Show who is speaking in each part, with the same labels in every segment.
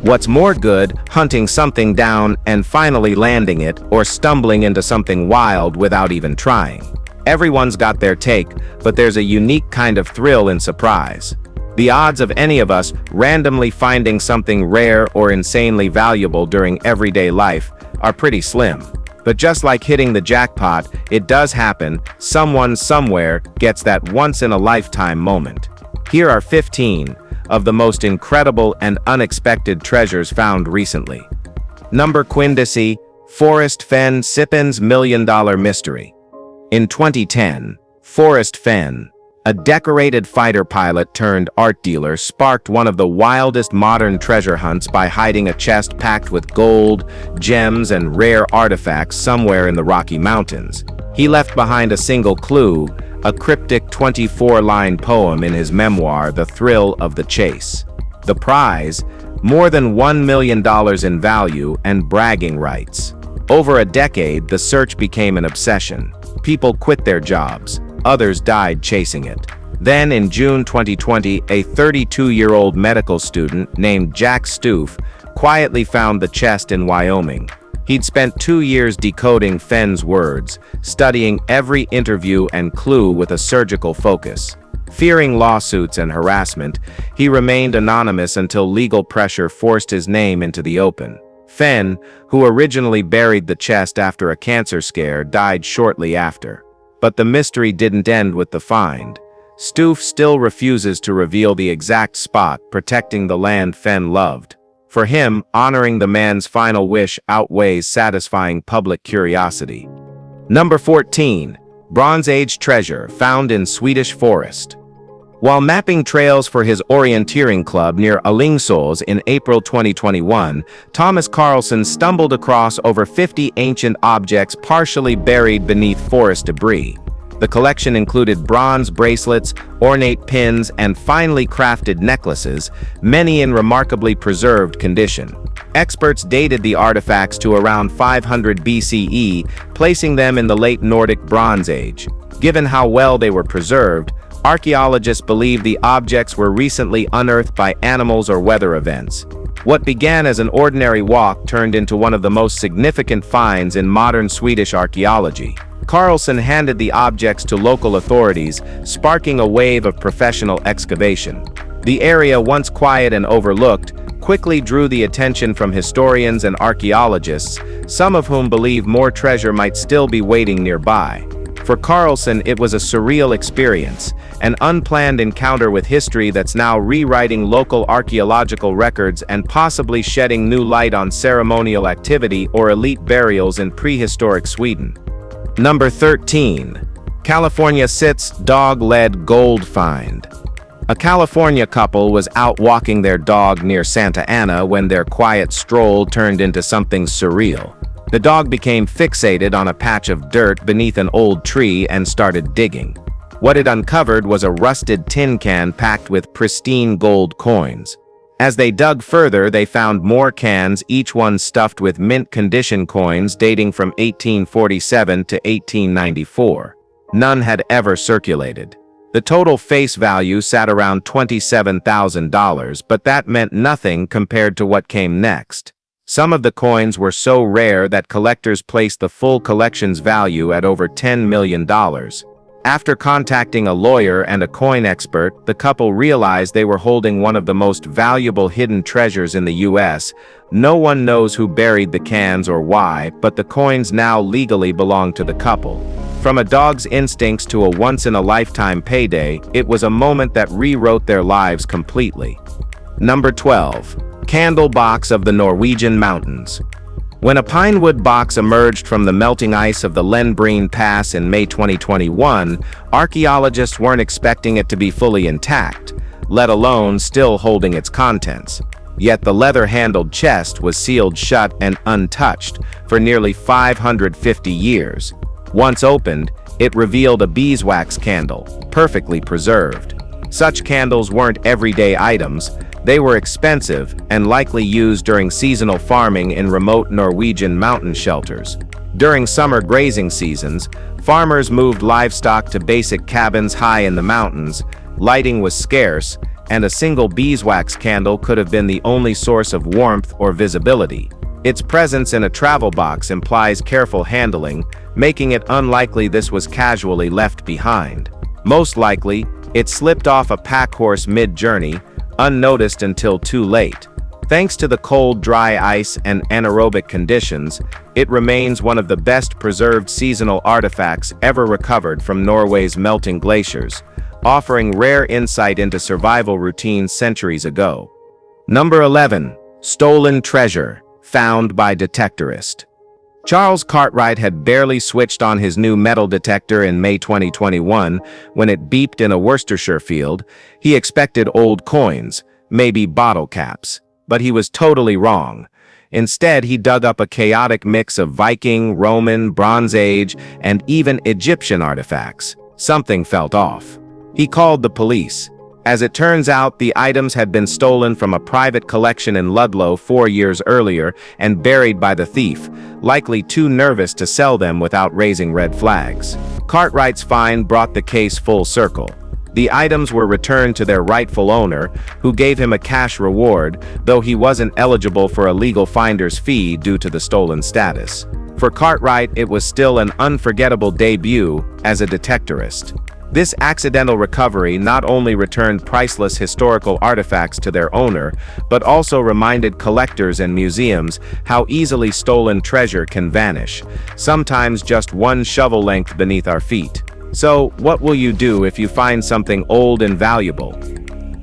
Speaker 1: What's more good, hunting something down and finally landing it, or stumbling into something wild without even trying. Everyone's got their take, but there's a unique kind of thrill in surprise. The odds of any of us randomly finding something rare or insanely valuable during everyday life are pretty slim. But just like hitting the jackpot, it does happen. Someone somewhere gets that once-in-a-lifetime moment. Here are 15 of the most incredible and unexpected treasures found recently. Number Quindici, Forrest Fenn Sippin's $1 Million Mystery. In 2010, Forrest Fenn, a decorated fighter pilot turned art dealer, sparked one of the wildest modern treasure hunts by hiding a chest packed with gold, gems, and rare artifacts somewhere in the Rocky Mountains. He left behind a single clue, a cryptic 24-line poem in his memoir, The Thrill of the Chase. The prize, more than $1 million in value and bragging rights. Over a decade, the search became an obsession. People quit their jobs. Others died chasing it. Then, in June 2020, a 32-year-old medical student named Jack Stoof quietly found the chest in Wyoming. He'd spent 2 years decoding Fenn's words, studying every interview and clue with a surgical focus. Fearing lawsuits and harassment, he remained anonymous until legal pressure forced his name into the open. Fenn, who originally buried the chest after a cancer scare, died shortly after. But the mystery didn't end with the find. Stoof still refuses to reveal the exact spot, protecting the land Fenn loved. For him, honoring the man's final wish outweighs satisfying public curiosity. Number 14. Bronze Age treasure found in Swedish forest. While mapping trails for his orienteering club near Alingsås in April 2021, Thomas Carlson stumbled across over 50 ancient objects partially buried beneath forest debris. The collection included bronze bracelets, ornate pins, and finely crafted necklaces, many in remarkably preserved condition. Experts dated the artifacts to around 500 BCE, placing them in the late Nordic Bronze Age. Given how well they were preserved, archaeologists believe the objects were recently unearthed by animals or weather events. What began as an ordinary walk turned into one of the most significant finds in modern Swedish archaeology. Carlson handed the objects to local authorities, sparking a wave of professional excavation. The area, once quiet and overlooked, quickly drew the attention from historians and archaeologists, some of whom believe more treasure might still be waiting nearby. For Carlson, it was a surreal experience, an unplanned encounter with history that's now rewriting local archaeological records and possibly shedding new light on ceremonial activity or elite burials in prehistoric Sweden. Number 13. California Sits Dog-Led Gold Find. A California couple was out walking their dog near Santa Ana when their quiet stroll turned into something surreal. The dog became fixated on a patch of dirt beneath an old tree and started digging. What it uncovered was a rusted tin can packed with pristine gold coins. As they dug further, they found more cans, each one stuffed with mint-condition coins dating from 1847 to 1894. None had ever circulated. The total face value sat around $27,000, but that meant nothing compared to what came next. Some of the coins were so rare that collectors placed the full collection's value at over $10 million. After contacting a lawyer and a coin expert, the couple realized they were holding one of the most valuable hidden treasures in the U.S. No one knows who buried the cans or why, but the coins now legally belong to the couple. From a dog's instincts to a once-in-a-lifetime payday, it was a moment that rewrote their lives completely. Number 12. Candle box of the Norwegian mountains. When a pinewood box emerged from the melting ice of the Lenbreen Pass in May 2021, archaeologists weren't expecting it to be fully intact, let alone still holding its contents. Yet the leather-handled chest was sealed shut and untouched for nearly 550 years. Once opened, it revealed a beeswax candle, perfectly preserved. Such candles weren't everyday items. They were expensive and likely used during seasonal farming in remote Norwegian mountain shelters. During summer grazing seasons, farmers moved livestock to basic cabins high in the mountains. Lighting was scarce, and a single beeswax candle could have been the only source of warmth or visibility. Its presence in a travel box implies careful handling, making it unlikely this was casually left behind. Most likely, it slipped off a packhorse mid-journey, unnoticed until too late. Thanks to the cold, dry ice and anaerobic conditions, it remains one of the best preserved seasonal artifacts ever recovered from Norway's melting glaciers, offering rare insight into survival routines centuries ago. Number 11. Stolen treasure, found by detectorist. Charles Cartwright had barely switched on his new metal detector in May 2021 when it beeped in a Worcestershire field. He expected old coins, maybe bottle caps. But he was totally wrong. Instead, he dug up a chaotic mix of Viking, Roman, Bronze Age, and even Egyptian artifacts. Something felt off. He called the police. As it turns out, the items had been stolen from a private collection in Ludlow 4 years earlier and buried by the thief, likely too nervous to sell them without raising red flags. Cartwright's find brought the case full circle. The items were returned to their rightful owner, who gave him a cash reward, though he wasn't eligible for a legal finder's fee due to the stolen status. For Cartwright, it was still an unforgettable debut as a detectorist. This accidental recovery not only returned priceless historical artifacts to their owner, but also reminded collectors and museums how easily stolen treasure can vanish, sometimes just one shovel length beneath our feet. So, what will you do if you find something old and valuable?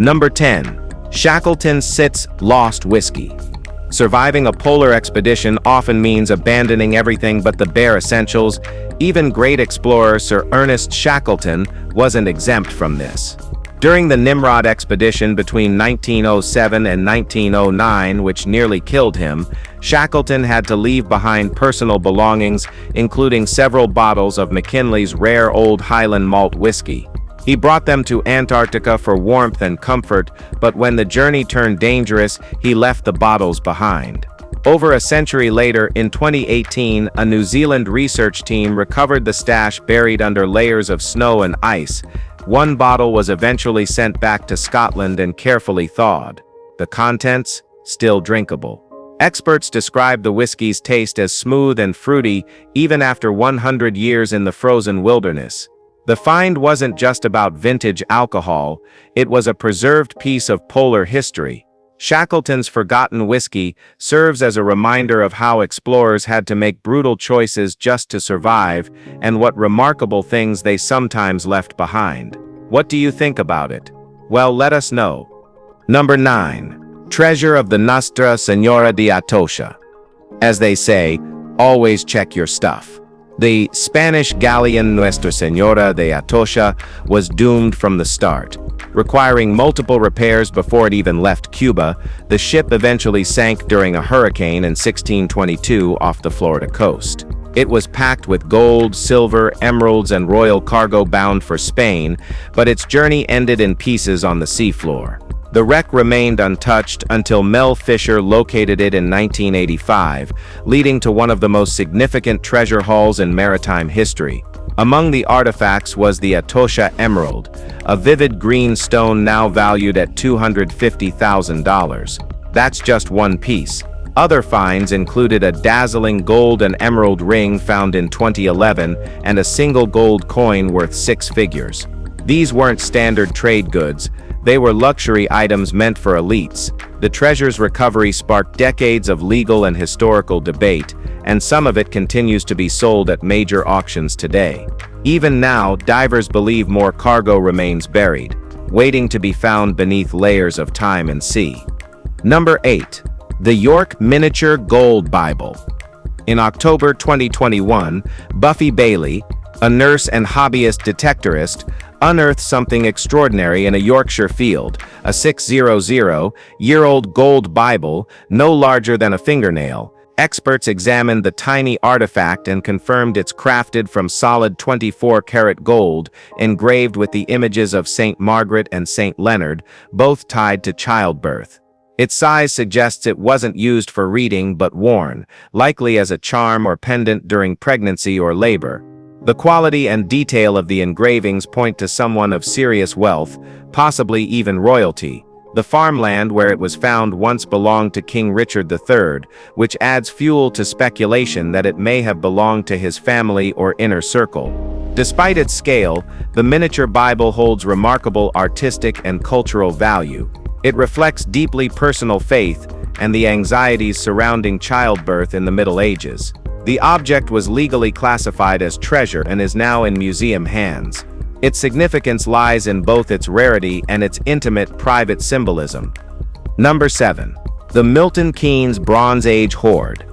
Speaker 1: Number 10. Shackleton sits lost whiskey. Surviving a polar expedition often means abandoning everything but the bare essentials. Even great explorer Sir Ernest Shackleton wasn't exempt from this. During the Nimrod expedition between 1907 and 1909, which nearly killed him, Shackleton had to leave behind personal belongings, including several bottles of McKinley's rare old Highland malt whiskey. He brought them to Antarctica for warmth and comfort, but when the journey turned dangerous, he left the bottles behind. Over a century later, in 2018, a New Zealand research team recovered the stash buried under layers of snow and ice. One bottle was eventually sent back to Scotland and carefully thawed. The contents, still drinkable. Experts describe the whiskey's taste as smooth and fruity, even after 100 years in the frozen wilderness. The find wasn't just about vintage alcohol, it was a preserved piece of polar history. Shackleton's forgotten whiskey serves as a reminder of how explorers had to make brutal choices just to survive, and what remarkable things they sometimes left behind. What do you think about it? Well, let us know. Number 9. Treasure of the Nuestra Señora de Atocha. As they say, always check your stuff. The Spanish galleon Nuestra Señora de Atocha was doomed from the start. Requiring multiple repairs before it even left Cuba, the ship eventually sank during a hurricane in 1622 off the Florida coast. It was packed with gold, silver, emeralds, and royal cargo bound for Spain, but its journey ended in pieces on the seafloor. The wreck remained untouched until Mel Fisher located it in 1985, leading to one of the most significant treasure hauls in maritime history. Among the artifacts was the Atocha emerald, a vivid green stone now valued at $250,000. That's just one piece. Other finds included a dazzling gold and emerald ring found in 2011 and a single gold coin worth 6 figures. These weren't standard trade goods. They were luxury items meant for elites. The treasure's recovery sparked decades of legal and historical debate, and some of it continues to be sold at major auctions today. Even now, divers believe more cargo remains buried, waiting to be found beneath layers of time and sea. Number 8. The York Miniature Gold Bible. In October 2021, Buffy Bailey, a nurse and hobbyist detectorist, unearthed something extraordinary in a Yorkshire field, a 600-year-old gold Bible, no larger than a fingernail. Experts examined the tiny artifact and confirmed it's crafted from solid 24-karat gold, engraved with the images of St. Margaret and St. Leonard, both tied to childbirth. Its size suggests it wasn't used for reading but worn, likely as a charm or pendant during pregnancy or labor. The quality and detail of the engravings point to someone of serious wealth, possibly even royalty. The farmland where it was found once belonged to King Richard III, which adds fuel to speculation that it may have belonged to his family or inner circle. Despite its scale, the miniature Bible holds remarkable artistic and cultural value. It reflects deeply personal faith and the anxieties surrounding childbirth in the Middle Ages. The object was legally classified as treasure and is now in museum hands. Its significance lies in both its rarity and its intimate, private symbolism. Number 7. The Milton Keynes Bronze Age Hoard.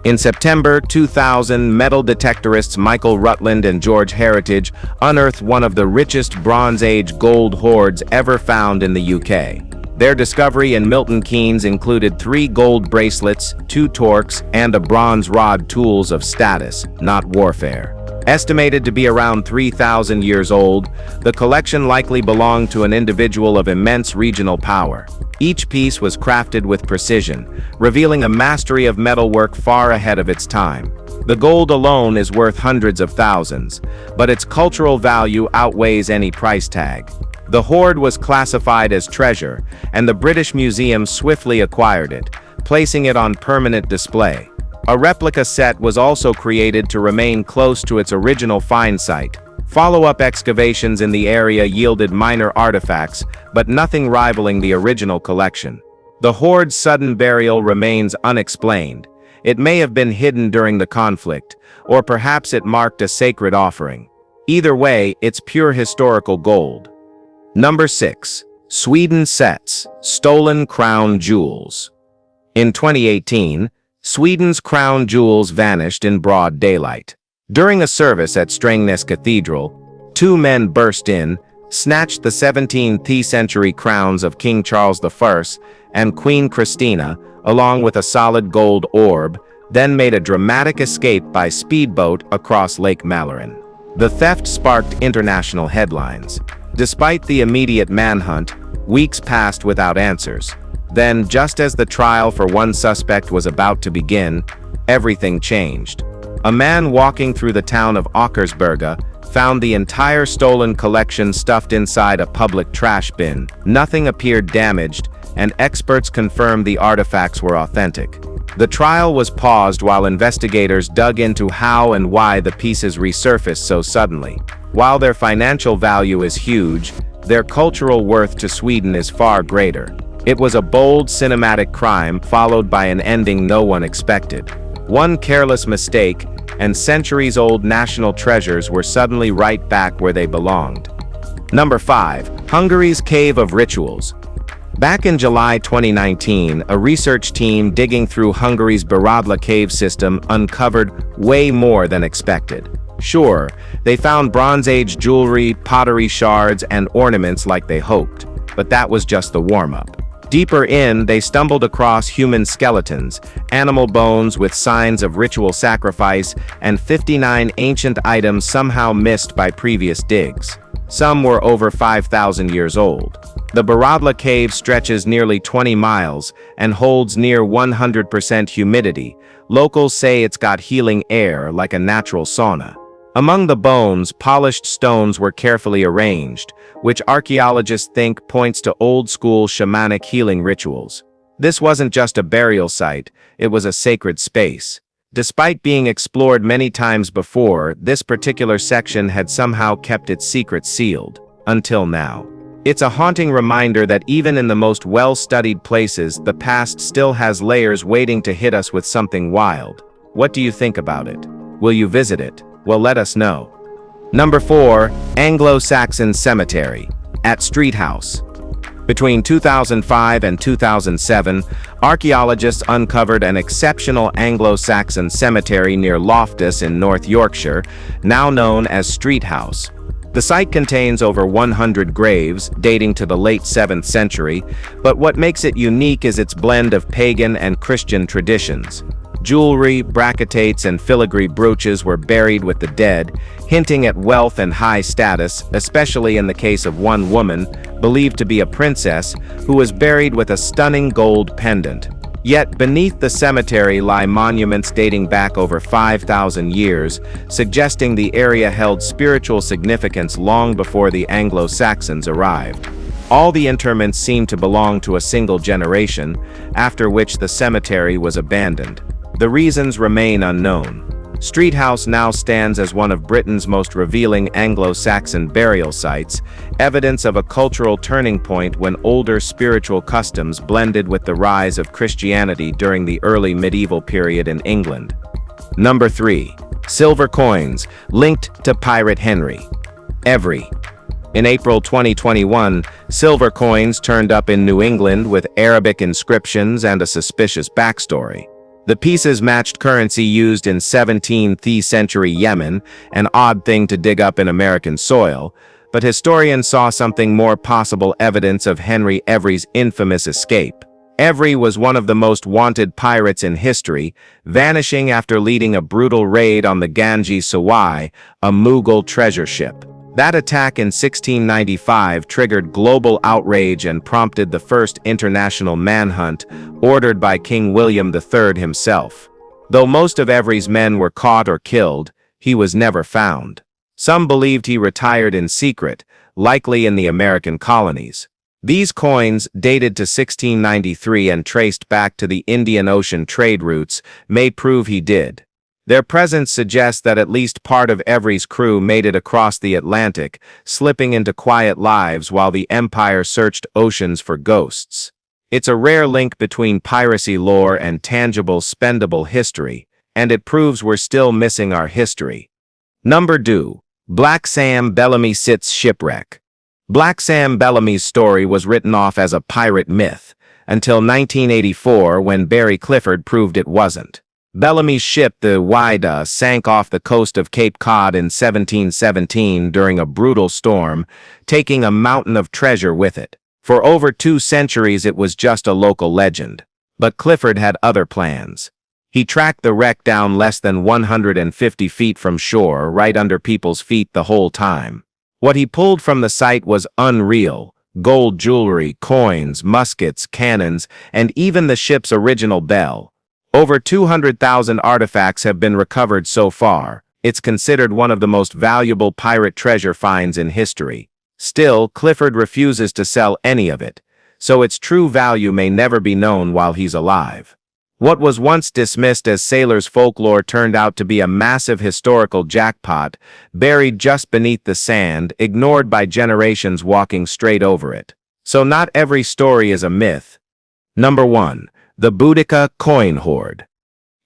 Speaker 1: In September 2000, metal detectorists Michael Rutland and George Heritage unearthed one of the richest Bronze Age gold hoards ever found in the UK. Their discovery in Milton Keynes included 3 gold bracelets, 2 torques, and a bronze rod, tools of status, not warfare. Estimated to be around 3,000 years old, the collection likely belonged to an individual of immense regional power. Each piece was crafted with precision, revealing a mastery of metalwork far ahead of its time. The gold alone is worth hundreds of thousands, but its cultural value outweighs any price tag. The hoard was classified as treasure, and the British Museum swiftly acquired it, placing it on permanent display. A replica set was also created to remain close to its original find site. Follow-up excavations in the area yielded minor artifacts, but nothing rivaling the original collection. The hoard's sudden burial remains unexplained. It may have been hidden during the conflict, or perhaps it marked a sacred offering. Either way, it's pure historical gold. Number 6. Sweden sets stolen crown jewels. In 2018, Sweden's crown jewels vanished in broad daylight. During a service at Strängnäs Cathedral, 2 men burst in, snatched the 17th century crowns of King Charles I and Queen Christina, along with a solid gold orb, then made a dramatic escape by speedboat across Lake Mälaren. The theft sparked international headlines. Despite the immediate manhunt, weeks passed without answers. Then, just as the trial for one suspect was about to begin, everything changed. A man walking through the town of Åkersberga found the entire stolen collection stuffed inside a public trash bin. Nothing appeared damaged, and experts confirmed the artifacts were authentic. The trial was paused while investigators dug into how and why the pieces resurfaced so suddenly. While their financial value is huge, their cultural worth to Sweden is far greater. It was a bold cinematic crime followed by an ending no one expected. One careless mistake, and centuries-old national treasures were suddenly right back where they belonged. Number 5. Hungary's Cave of Rituals. Back in July 2019, a research team digging through Hungary's Boudica cave system uncovered way more than expected. Sure, they found Bronze Age jewelry, pottery shards, and ornaments like they hoped, but that was just the warm-up. Deeper in, they stumbled across human skeletons, animal bones with signs of ritual sacrifice, and 59 ancient items somehow missed by previous digs. Some were over 5,000 years old. The Boudica cave stretches nearly 20 miles and holds near 100% humidity. Locals say it's got healing air like a natural sauna. Among the bones, polished stones were carefully arranged, which archaeologists think points to old-school shamanic healing rituals. This wasn't just a burial site, it was a sacred space. Despite being explored many times before, this particular section had somehow kept its secret sealed, until now. It's a haunting reminder that even in the most well-studied places, the past still has layers waiting to hit us with something wild. What do you think about it? Will you visit it? Well, let us know. Number 4. Anglo-Saxon Cemetery at Street House. Between 2005 and 2007, archaeologists uncovered an exceptional Anglo-Saxon cemetery near Loftus in North Yorkshire, now known as Street House. The site contains over 100 graves, dating to the late 7th century, but what makes it unique is its blend of pagan and Christian traditions. Jewelry, bracketates, and filigree brooches were buried with the dead, hinting at wealth and high status, especially in the case of one woman, believed to be a princess, who was buried with a stunning gold pendant. Yet beneath the cemetery lie monuments dating back over 5,000 years, suggesting the area held spiritual significance long before the Anglo-Saxons arrived. All the interments seem to belong to a single generation, after which the cemetery was abandoned. The reasons remain unknown. Street House now stands as one of Britain's most revealing Anglo-Saxon burial sites, evidence of a cultural turning point when older spiritual customs blended with the rise of Christianity during the early medieval period in England. Number 3. Silver coins, linked to Pirate Henry. Every. In April 2021, silver coins turned up in New England with Arabic inscriptions and a suspicious backstory. The pieces matched currency used in 17th century Yemen, an odd thing to dig up in American soil, but historians saw something more: possible evidence of Henry Every's infamous escape. Every was one of the most wanted pirates in history, vanishing after leading a brutal raid on the Ganges Sawai, a Mughal treasure ship. That attack in 1695 triggered global outrage and prompted the first international manhunt, ordered by King William III himself. Though most of Every's men were caught or killed, he was never found. Some believed he retired in secret, likely in the American colonies. These coins, dated to 1693 and traced back to the Indian Ocean trade routes, may prove he did. Their presence suggests that at least part of Every's crew made it across the Atlantic, slipping into quiet lives while the Empire searched oceans for ghosts. It's a rare link between piracy lore and tangible, spendable history, and it proves we're still missing our history. Number 2. Black Sam Bellamy sits shipwreck. Black Sam Bellamy's story was written off as a pirate myth, until 1984 when Barry Clifford proved it wasn't. Bellamy's ship, the Boudica, sank off the coast of Cape Cod in 1717 during a brutal storm, taking a mountain of treasure with it. For over 2 centuries it was just a local legend. But Clifford had other plans. He tracked the wreck down less than 150 feet from shore, right under people's feet the whole time. What he pulled from the site was unreal: gold jewelry, coins, muskets, cannons, and even the ship's original bell. Over 200,000 artifacts have been recovered so far. It's considered one of the most valuable pirate treasure finds in history. Still, Clifford refuses to sell any of it, so its true value may never be known while he's alive. What was once dismissed as sailors' folklore turned out to be a massive historical jackpot, buried just beneath the sand, ignored by generations walking straight over it. So not every story is a myth. Number 1. The Boudica coin hoard.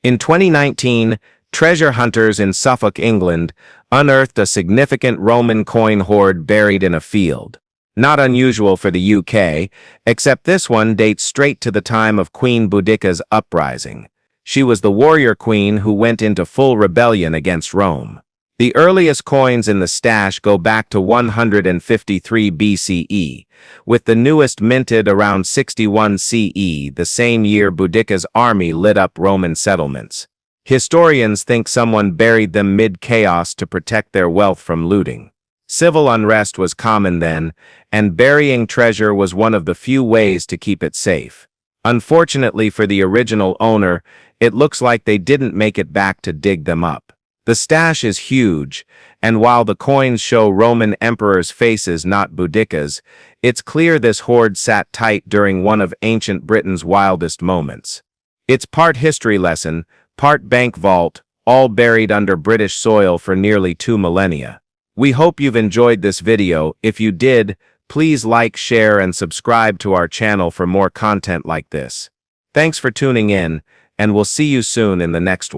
Speaker 1: In 2019, treasure hunters in Suffolk, England, unearthed a significant Roman coin hoard buried in a field. Not unusual for the UK, except this one dates straight to the time of Queen Boudica's uprising. She was the warrior queen who went into full rebellion against Rome. The earliest coins in the stash go back to 153 BCE, with the newest minted around 61 CE, the same year Boudica's army lit up Roman settlements. Historians think someone buried them mid-chaos to protect their wealth from looting. Civil unrest was common then, and burying treasure was one of the few ways to keep it safe. Unfortunately for the original owner, it looks like they didn't make it back to dig them up. The stash is huge, and while the coins show Roman emperors' faces, not Boudica's, it's clear this hoard sat tight during one of ancient Britain's wildest moments. It's part history lesson, part bank vault, all buried under British soil for nearly 2 millennia. We hope you've enjoyed this video. If you did, please like, share, and subscribe to our channel for more content like this. Thanks for tuning in, and we'll see you soon in the next one.